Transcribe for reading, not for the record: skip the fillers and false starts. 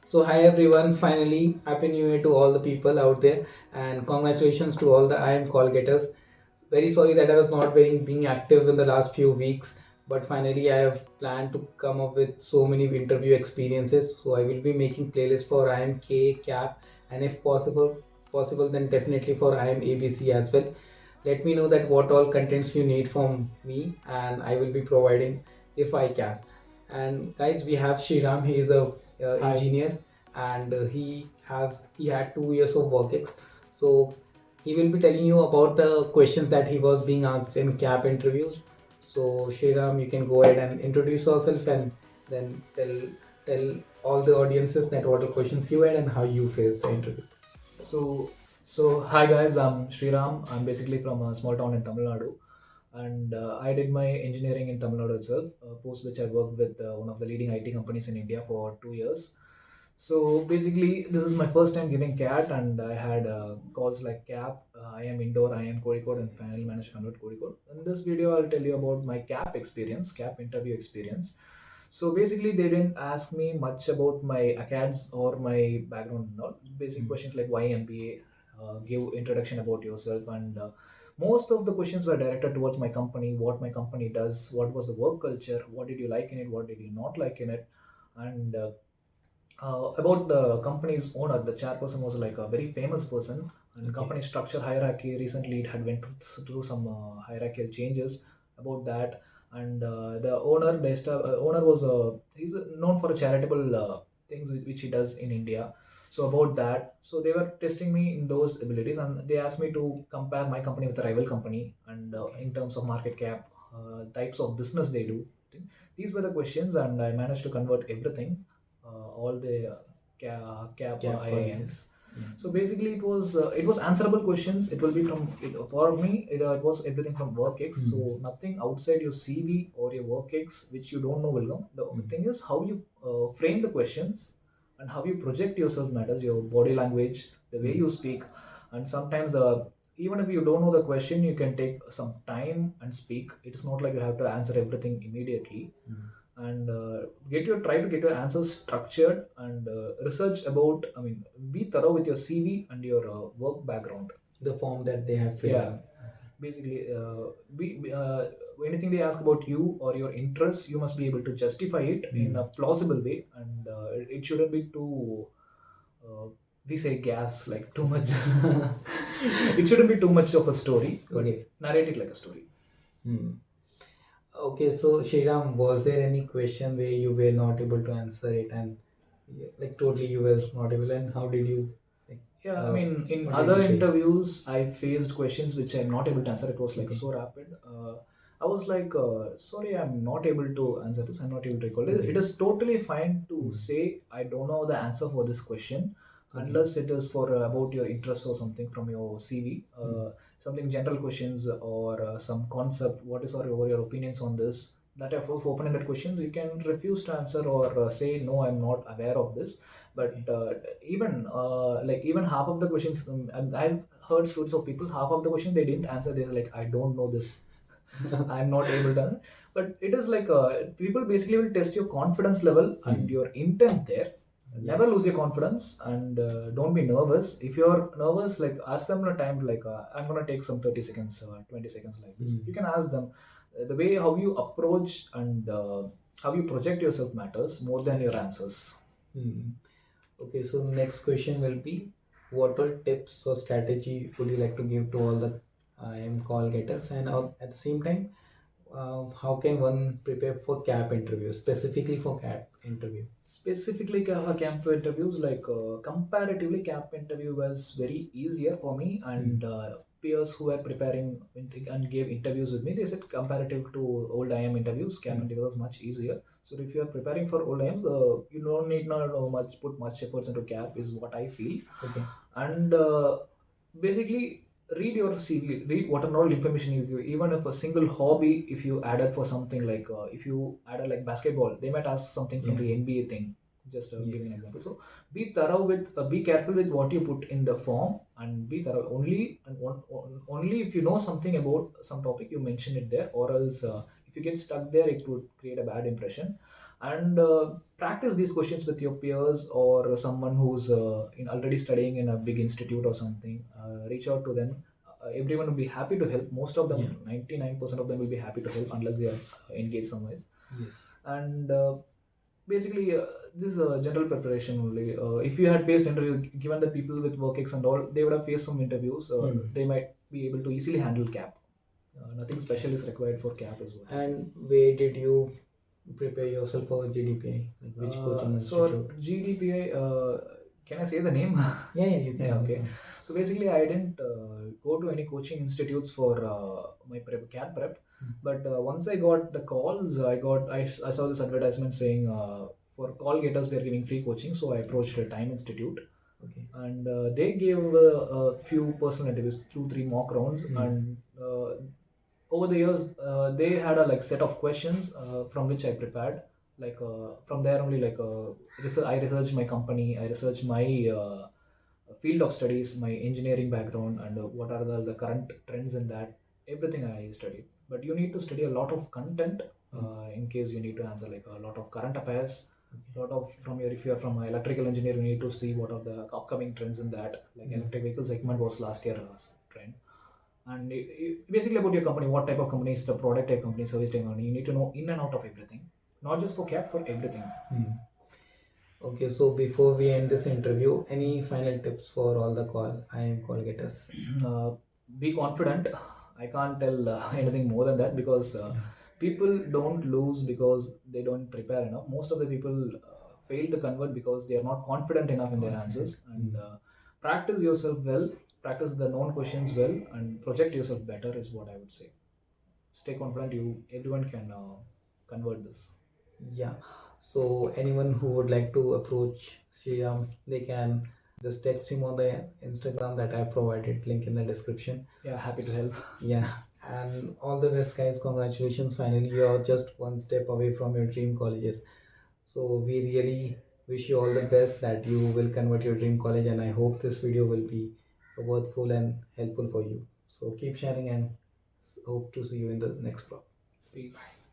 So hi everyone, finally happy new year to all the people out there and congratulations to all the IIM call getters. Very sorry that I was not being active in the last few weeks, but finally I have planned to come up with so many interview experiences. So I will be making playlists for IIM CAP, and if possible then definitely for IIM ABC as well. Let me know that what all contents you need from me and I will be providing if I can. And guys, we have Shriram. He is a Hi. engineer, and he had 2 years of work ex. So he will be telling you about the questions that he was being asked in CAP interviews. So Shriram, you can go ahead and introduce yourself and then tell all the audiences that what the questions you had and how you faced the interview. So hi guys, I'm Sriram. I'm basically from a small town in Tamil Nadu, and I did my engineering in Tamil Nadu itself. Post which I worked with one of the leading IT companies in India for 2 years. So basically, this is my first time giving CAT, and I had calls like CAP, IIM Indoor, IIM Kozhikode, and finally managed to convert Kozhikode. In this video, I'll tell you about my CAP experience, CAP interview experience. So basically, they didn't ask me much about my acads or my background and all. Basic questions like why MBA, give introduction about yourself, and most of the questions were directed towards my company, what my company does, what was the work culture, what did you like in it, what did you not like in it, and about the company's owner. The chairperson was like a very famous person, and Okay. company structure hierarchy. Recently, it had went through some hierarchical changes about that. And the owner, owner was he's known for a charitable things which he does in India. So about that, so they were testing me in those abilities, and they asked me to compare my company with a rival company, and in terms of market cap, types of business they do. These were the questions, and I managed to convert everything, all the cap CAP colleges. IIMs. Yeah. So basically, it was answerable questions. It will be from it, for me. It was everything from work X. Hmm. So nothing outside your CV or your work X which you don't know will come. The only Hmm. thing is how you frame the questions and how you project yourself matters. Your body language, the way Hmm. you speak, and sometimes even if you don't know the question, you can take some time and speak. It's not like you have to answer everything immediately, Hmm. and try to get your answers structured, and research about, I mean, be thorough with your CV and your work background. The form that they have filled Yeah, in. basically, anything they ask about you or your interests, you must be able to justify it in a Hmm. plausible way, and it shouldn't be too uh, we say gas, like too much. It shouldn't be too much of a story, but Okay. narrate it like a story. Hmm. Okay, so Shriram, was there any question where you were not able to answer it and like totally you was not able, and how did you like Yeah, I mean, in what did you other say? interviews, I faced questions which I'm not able to answer. It was like Okay. so rapid. I was like, sorry, I'm not able to answer this. I'm not able to recall it. It Okay. is totally fine to Hmm. say, I don't know the answer for this question, Okay. unless it is for about your interest or something from your CV, Hmm. something general questions, or some concept. What is your opinions on this? That if open-ended questions, you can refuse to answer or say, no, I'm not aware of this. But Okay. even like even half of the questions, and I've heard stories of people, half of the question they didn't answer. They're like, I don't know this. I'm not able to answer. But it is like people basically will test your confidence level and Hmm. your intent there. Never lose your Yes. confidence, and don't be nervous. If you're nervous, like ask them a time, like I'm gonna take some 30 seconds, 20 seconds, like this. You Hmm. can ask them. The way how you approach and how you project yourself matters more than your Yes. answers. Hmm. Okay, so next question will be what all tips or strategy would you like to give to all the IM call getters, and at the same time, how can one prepare for CAP interview, specifically for CAP interview? Specifically, camp interviews, like comparatively, camp interview was very easier for me, Hmm. and peers who were preparing and gave interviews with me, they said comparative to old IM interviews, camp Hmm. interview was much easier. So if you are preparing for old IMs, you don't need not know much put much efforts into cap, is what I feel. Okay. And basically, read your CV, read what and all information you give. Even if a single hobby, if you added for something like if you added like basketball, they might ask something from Yeah. the NBA thing. Just giving an Yes. example. So be thorough with, be careful with what you put in the form, and be thorough only, and only if you know something about some topic, you mention it there, or else if you get stuck there, it would create a bad impression. and practice these questions with your peers or someone who's already studying in a big institute or something. Reach out to them. Everyone will be happy to help. Most of them, Yeah. 99% of them will be happy to help unless they are engaged somewhere. Yes. And basically, this is a general preparation only. If you had faced interview, given that people with work ex and all, they would have faced some interviews. They might be able to easily handle CAP. Nothing special is required for CAP as well. And where did you prepare yourself for GDPI? Like which coaching So institute? GDPI, can I say the name? Yeah, yeah, you can. Yeah, you okay. can. So basically, I didn't go to any coaching institutes for my CAT prep. But once I got the calls, I saw this advertisement saying for call getters we are giving free coaching. So I approached a Time Institute, Okay. and they gave a few personal interviews, 2 3 mock rounds, and over the years they had a like set of questions from which I prepared. Like from there only, like I researched my company, I researched my field of studies, my engineering background, and what are the current trends in that. Everything I studied. But you need to study a lot of content in case you need to answer like a lot of current affairs. Lot of from your, if you are from electrical engineer, you need to see what are the upcoming trends in that. Like electric vehicle segment was last year trend. And basically about your company, what type of company is the product type company, service type company, you need to know in and out of everything, not just for CAP, for everything. Okay, so before we end this interview, any final tips for all the IIM call getters? uh, be confident. I can't tell anything more than that, because people don't lose because they don't prepare enough. Most of the people fail to convert because they are not confident enough in their answers. And practice yourself well, practice the known questions well, and project yourself better is what I would say. Stay confident, you everyone can convert this. Yeah. So anyone who would like to approach Sriram, they can just text him on the Instagram that I provided, link in the description. Yeah, happy to help. Yeah. And all the best, guys. Congratulations. Finally, you're just one step away from your dream colleges. So we really wish you all the best that you will convert your dream college, and I hope this video will be worthful and helpful for you. So keep sharing and hope to see you in the next vlog. Peace.